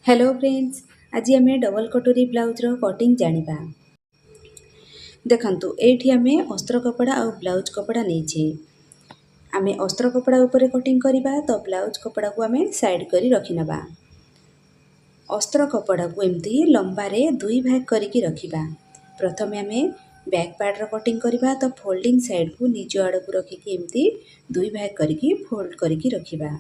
Hello friends, आज आम double कटोरी ब्लाउजर कटिंग जानिबा। देखंतु एठी आमे अस्त्र कपड़ा और ब्लाउज कपड़ा नहींछे। आमे अस्त्र कपड़ा ऊपर कटिंग करिबा तो ब्लाउज कपड़ा को आमे साइड करी रखि नबा। अस्त्र कपड़ा को एमती लंबा रे दुई भाग करिकि रखिबा। प्रथमे आमे बैक पार्ट रो कटिंग करिबा तो फोल्डिंग साइड को निज आड़ को रखिकि एमती दुई भाग करिकि फोल्ड करिकि रखिबा।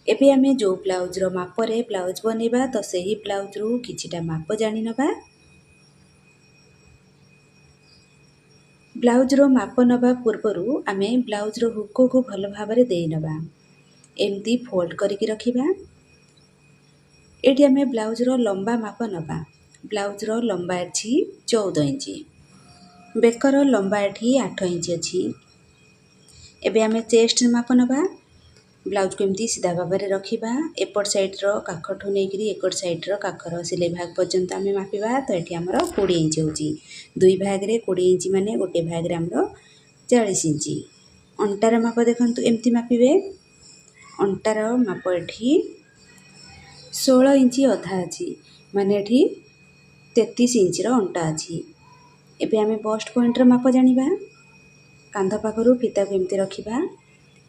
एबे आमे जो ब्लाउज रो माप रे ब्लाउज बनेबा तो सही ब्लाउज रू किछिटा माप जानि नबा। ब्लाउज रो माप नबा पूर्वरु आमे ब्लाउज रो हुक को भल भाबरे देई नबा। एमती फोल्ड करिकि रखिबा। एठी आमे ब्लाउज रो लंबा माप नबा। ब्लाउज रो लंबा अछि 14 इंच। बेकर लंबा एठी 8 इंच अछि। एबे आमे चेस्ट माप नबा। ब्लाउज को एमती सीधा भाबरे रखिबा। एपट साइड रो काखठु नेकरी एकट साइड रो काखर सिलाई भाग पर्यंत आमे मापिबा। तो एठी हमरो 20 इंच होची। दुई भाग रे 20 इंच माने गोटे भाग रे हमरो 40 इंच। अंटार माप देखंतु एमती मापिबे। अंटार माप एठी 16 इंच अधा अछि माने एठी 33 इंच रो अंटा अछि। एबे आमे बस्ट पॉइंट रो माप जानिबा। कांध पाखरु फीता को एमती रखिबा।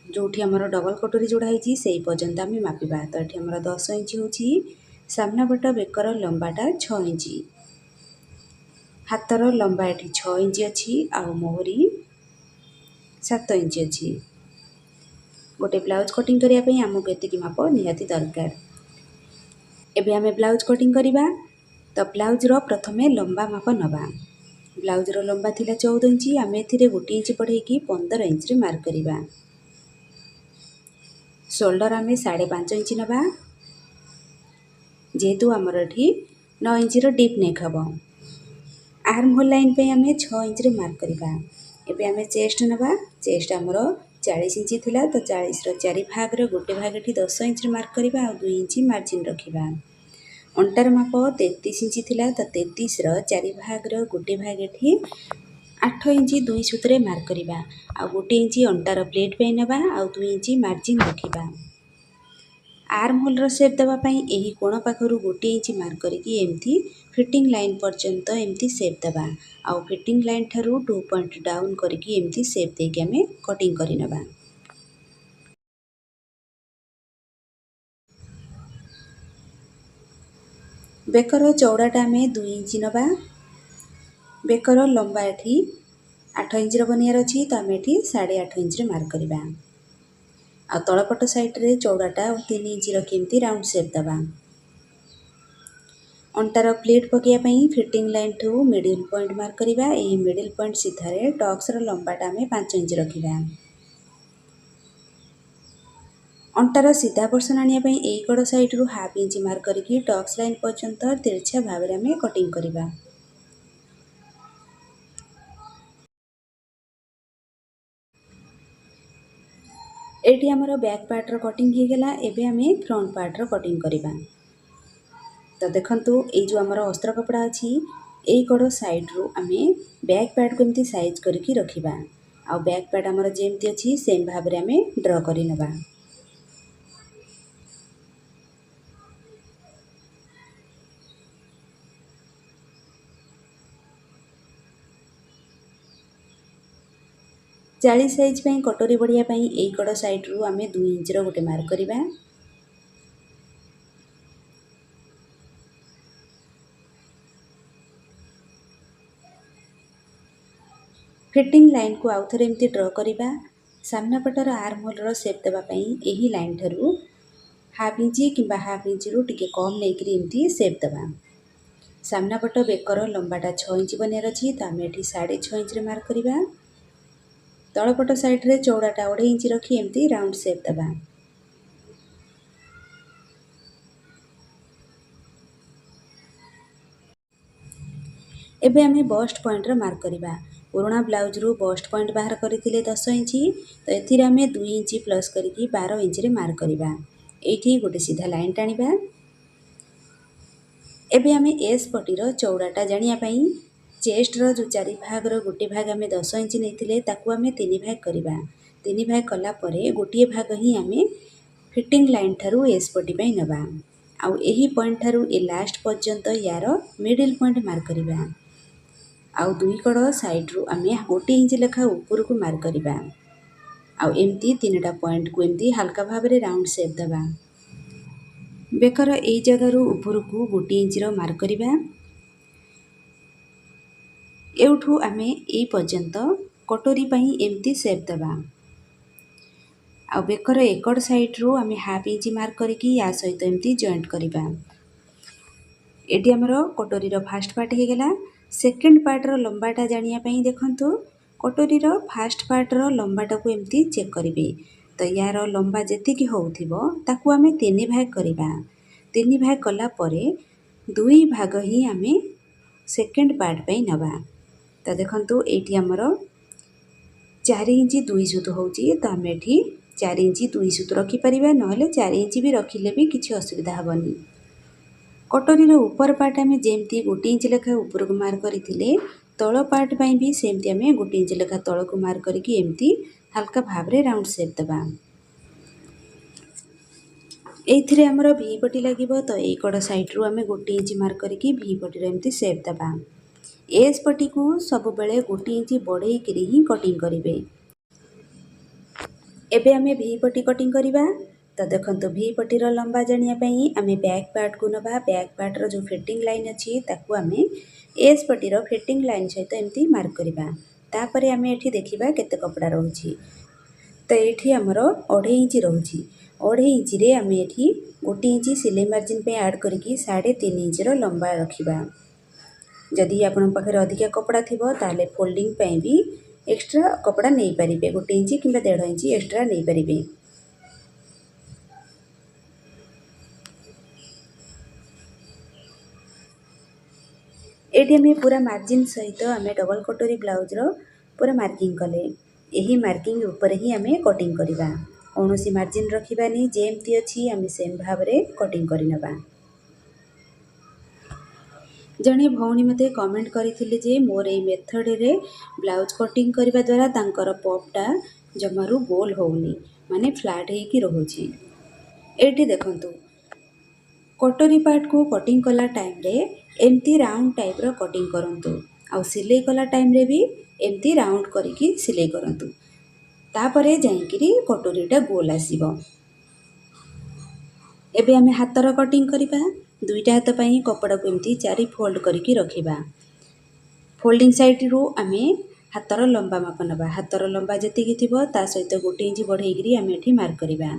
जोठी हमरो डबल कटोरी जोड़ा होईची सेही पर्यंत आमे मापिबा। तो एठी हमरो 10 इंच होची। सामना पट बेकर लंबाटा 6 इंच। हातर लंबा एठी 6 इंच अछि आ मोहरी 7 इंच अछि। गोटे ब्लाउज कटिंग करिया पई हमको एतिकी माप निहाती दरकार। एबे आमे ब्लाउज कटिंग करिबा। तो ब्लाउज रो प्रथमे लंबा माप नबा। ब्लाउज रो लंबा थिला 14 इंच आमे एथिरे 1 इंच बढ़ेकी 15 इंच रे मार्क करिबा। शोल्डर आमे 5.5 इंच नबा। जेहेतु हमर एठी 9 इंच रो डीप नेक हबो। आर्म होल लाइन पे आमे 6 इंच रे मार्क करिबा। एबे आमे चेस्ट नबा। चेस्ट हमरो 40 इंच थिला तो 40 रो 4 भाग रे गोटे भाग एठी 10 इंच रे मार्क करिबा और 2 इंच मार्जिन रखिबा। अंटार माप 33 इंच थिला तो 33 रो 4 भाग रो गोटे भाग एठी 8 इंच 2 सूत्रे मार्क करिबा आ गोटे इंच अंटार प्लेट पे नबा आ 2 इंच मार्जिन रखिबा। आर्म होल रो शेप देबा पई एही कोण पाखरु गोटे इंच मार्क करिकि एमथी फिटिंग लाइन पर्यंत एमथी शेप देबा आ फिटिंग लाइन थारु 2 पॉइंट डाउन करिकि एमथी शेप देके आमे कटिंग करि नबा। बेकर चौड़ाटा आमे 2 इंच नबा। बेकर लंबा एठी 8 इंच रो बनियार अछि तो आमे एठी 8.5 इंच रे मार्क करिबा। आ तळपट साइड रे चौड़ाटा 3 इंच रखि एमती राउंड शेप दबा। अंटार प्लेट पकिया पई फिटिंग लाइन ठू मिडिल पॉइंट मार्क करिबा। एही मिडिल पॉइंट सीधा रे टक्स रो लंबाटा आमे 5 इंच रखिबा। अंटार सीधा पोर्शन आनिया पई एई कड़ साइड रु हाफ इंच मार्क करिकि टक्स लाइन पर्यंत तिरछा भाबरे आमे कटिंग करिबा। एठी हमरो बैक पार्ट रो कटिंग हे गेला। एबे आमे फ्रंट पार्ट रो कटिंग करिबा। तो देखंतु ए जो हमरो अस्त्र कपड़ा अछि एई कड़ साइड रु आमे बैक पार्ट को एमती साइज करिकि रखिबा आ बैक पार्ट हमरो जेमती अछि सेम भाबरे आमे ड्रा करि नबा। चाली साइज पई कटोरी बढ़िया पई एई कड़ साइड रु आमे 2 इंच रो गोटे मार्क करिबा। फिटिंग लाइन को आउ थरे एमती ड्रा करिबा। सामना पटर आर्म होल रो शेप देबा पई एही लाइन थारु हाफ इंच किबा हाफ इंच रु टिके कम नेकरी एमती शेप देबा। सामना पट बेकर लंबाटा 6 इंच बनियार अछि तो आमे एठी 6.5 इंच रे मार्क करिबा। तळपट साइड रे चौड़ाटा 2.5 इंच रखि एमती राउंड शेप देबा। एबे आमे बस्ट पॉइंट रो मार्क करिबा। पुराना ब्लाउज रु बस्ट पॉइंट बाहर करिथिले 10 इंच तो एथिरे आमे 2 इंच प्लस करिकि 12 इंच रे मार्क करिबा। एठी गोटे सीधा लाइन टाणिबा। एबे आमे एस पटी रो चौड़ाटा जानिया पई चेस्ट रो जो 4 भाग रो गोटे भाग आमे 10 इंच नेथिले ताकू आमे 3 भाग करिबा। 3 भाग कला परे गोटे भाग ही आमे फिटिंग लाइन थारु एस पटी पई नबा आउ एही पॉइंट ठारू ए लास्ट पर्यंत यार मिडिल पॉइंट मार्क करबा। आउ दुई कड़ साइड रू आमे 1 इंच लेखा ऊपर को मार्क करबा। आउ एमती तीनटा पॉइंट को एमती हल्का भाव रे राउंड शेप देबा। बेकर एई जगह रू ऊपर को 1 इंच रो मार्क करबा। एउठू आमे एई पर्यंत कटोरी पई एमती शेप देबा। आ बेकर एकड़ साइड रू आमे हाफ इंच मार्क करके या सहित एमती जॉइंट करबा। एटी हमरो कटोरी रो फर्स्ट पार्ट हे गेला। सेकंड पार्ट रो लंबाटा जानिया पई देखंतु कटोरी रो फर्स्ट पार्ट रो लंबाटा को एमती चेक करिवे। तो यार लंबा जेति की होउथिबो ताकू आमे 3 भाग करबा। 3 भाग कला परे 2 भाग ही आमे सेकंड पार्ट पई नबा। तो देखंतु एटी हमरो 4 इंच 2 सुत होउची। तो आमे एठी 4 इंच 2 सुत रखी परिबा, नहले 4 इंच भी रखिले भी किछि असुविधा हबनी। कटोरी रो ऊपर पार्ट आमे जेमती 1 इंच लेखा ऊपर को मार्क करिथिले, तळ पार्ट पई भी सेमती आमे 1 इंच लेखा तळ को मार्क करके एमती हल्का भाव रे राउंड शेप देबा। एइथिरे हमरो वी पटी लागिबो। तो एई कड़ साइड रू आमे 1 इंच मार्क करके वी पटी रे एमती शेप देबा। एस पटी को सब बेले 1 इंच बढ़ेई करी ही कटिंग करिवे। एबे आमे वी पटी कटिंग करिबा। तो देखंतु वी पटी रो लंबा जानिया पई आमे बैक पार्ट को नबा। बैक पार्ट रो जो फिटिंग लाइन अछि ताकू आमे एस पटी रो फिटिंग लाइन सहित एमती मार्क करिबा। तापरे आमे एठी देखिबा केते कपड़ा रहउछि। तो एठी हमरो 2.5 इंच रहउछि। 2.5 इंच रे आमे एठी 1 इंच सिलाई मार्जिन पे ऐड करके 3.5 इंच रो लंबा रखिबा। जदि आपन पाखरे अधिका कपड़ा थिबो ताले फोल्डिंग पई भी एक्स्ट्रा कपड़ा नहीं पारिबे। 1 इंच किंबा 1.5 इंच एक्स्ट्रा नहीं पारिबे। एटी आमे पूरा मार्जिन सहित आमे डबल कटोरी ब्लाउज रो पूरा मार्किंग कले। एही मार्किंग ऊपर ही आमे कटिंग करिबा। कोनोसी मार्जिन रखिबानी, जेमती अछि आमे सेम भाव रे कटिंग करिनबा। जणे भौणी मते कमेंट करिथिले जे मोर ए मेथड रे ब्लाउज कटिंग करिबा द्वारा तांकर पॉपटा जमारू गोल होउनी, माने फ्लैट हे की रहउछि। एटी देखंतु कटोरी पार्ट को कटिंग कला टाइम रे एमती राउंड टाइप रो कटिंग करंतु। आउ सिलाई कला टाइम रे भी एमती राउंड करिकी सिलाई करंतु। तापरे जाईकिरी कटोरीटा गोल आसीबो। एबे आमे हातर कटिंग करिबा। दुईटा हाथ पई कपड़ा को एमती 4 फोल्ड करके रखिबा। फोल्डिंग साइड रू आमे हातर लंबा माप नबा। हातर लंबा जति की थिबो ता सहित 1 इंच बढ़ेई गिरी आमे एठी मार्क करिबा।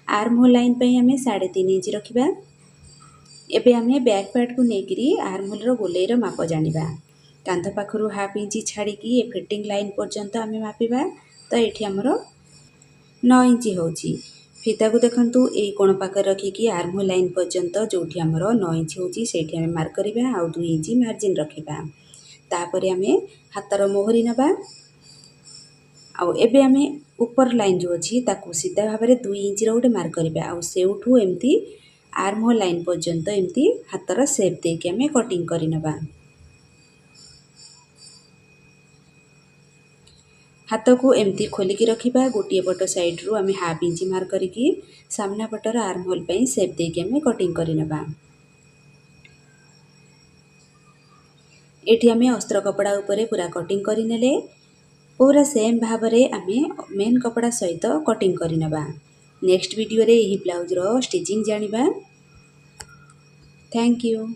आर्म होल लाइन पई आमे 3.5 इंच रखिबा। एबे आमे बैक पार्ट को नेगिरी आर्म होल रो गोलेई रो माप जानिबा। कांध पाखरु हाफ इंच छाड़ी की ए फिटिंग लाइन पर्यंत आमे मापिबा। तो एठी हमरो 9 इंच होउची। फिता को देखंतु एई कोण पाखर रखी की आर्म होल लाइन पर्यंत जोठी हमरो 9 इंच होउची सेठी आमे मार्क करिबा। आउ 2 इंच मार्जिन रखिबा। तापरे आमे हातर मोहरी नबा। आउ एबे आमे ऊपर लाइन जो अछि ताकू सीधा भाव रे 2 इंच रो उठे मार्क करिबा। आउ सेउठू एमती आर्म होल लाइन पर्यंत एमती हातर शेप दे के आमे कटिंग करिनबा। हाथ को एमती खोलिकी रखिबा। गोटिए पट साइड रू आमे हाफ इंच मार्क करके सामना पटर आर्म होल पई शेप दे के आमे कटिंग करिनबा। एठी आमे अस्त्र कपड़ा ऊपर पूरा कटिंग करिनेले पूरा सेम भाव रे आमे मेन कपड़ा सहित कटिंग करिनबा। नेक्स्ट वीडियो रे एही ब्लाउज रो स्टिचिंग जानिबा। Thank you.